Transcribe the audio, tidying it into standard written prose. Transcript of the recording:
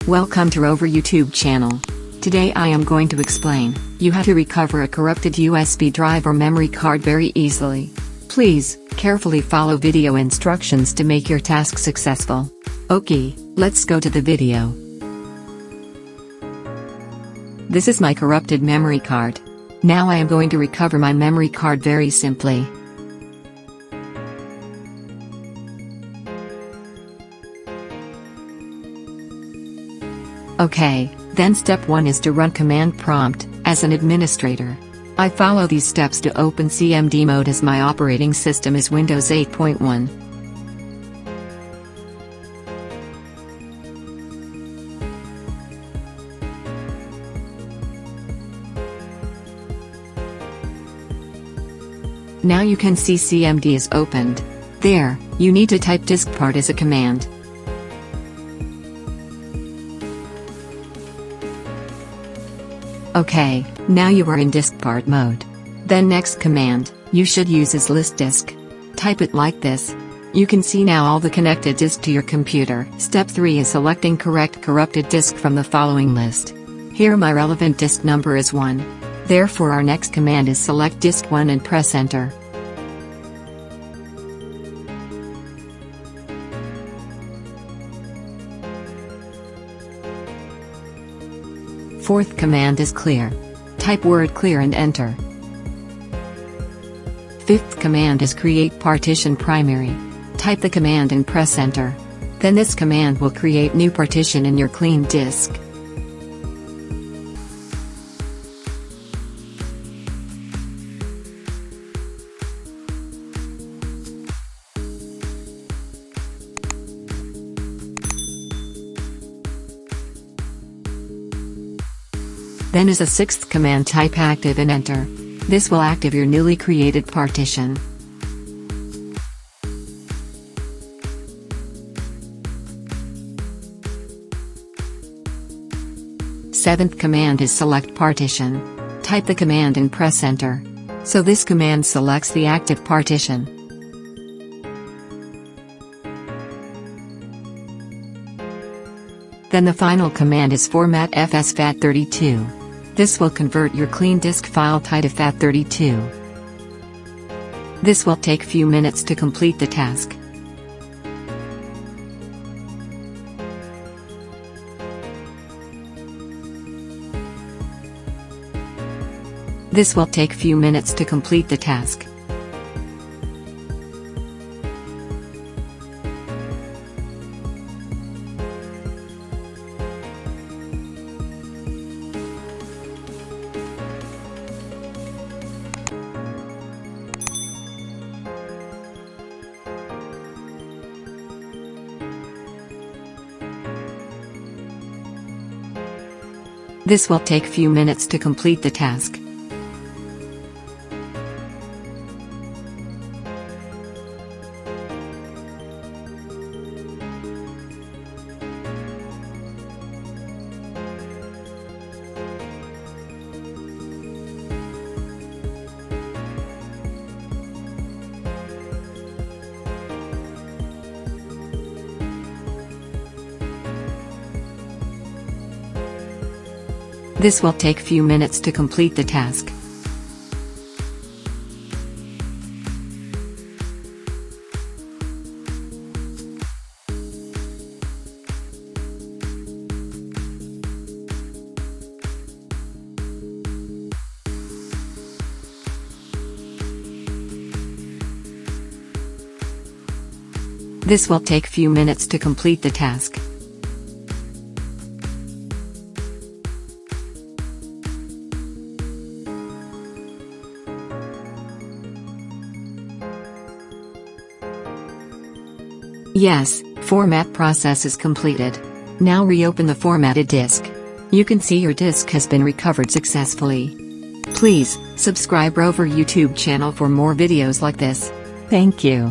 Welcome to Rover YouTube channel. Today I am going to explain you how to recover a corrupted USB drive or memory card very easily. Please, carefully follow video instructions to make your task successful. Okay, let's go to the video. This is my corrupted memory card. Now I am going to recover my memory card very simply. Okay, then step 1 is to run command prompt, as an administrator. I follow these steps to open CMD mode as my operating system is Windows 8.1. Now you can see CMD is opened. There, you need to type DISKPART as a command. Okay, now you are in DISKPART mode. Then next command, you should use is list disk. Type it like this. You can see now all the connected disk to your computer. Step 3 is selecting correct corrupted disk from the following list. Here my relevant disk number is 1. Therefore our next command is select disk 1 and press enter. Fourth command is clear. Type word clear and enter. Fifth command is create partition primary. Type the command and press enter. Then this command will create new partition in your clean disk. Then as a sixth command type active and enter. This will active your newly created partition. Seventh command is select partition. Type the command and press enter. So this command selects the active partition. Then the final command is format FS-FAT32. This will convert your clean disk file type to FAT32. This will take few minutes to complete the task. This will take few minutes to complete the task. This will take few minutes to complete the task. This will take few minutes to complete the task. This will take few minutes to complete the task. Yes, format process is completed. Now reopen the formatted disk. You can see your disk has been recovered successfully. Please, subscribe Rover YouTube channel for more videos like this. Thank you.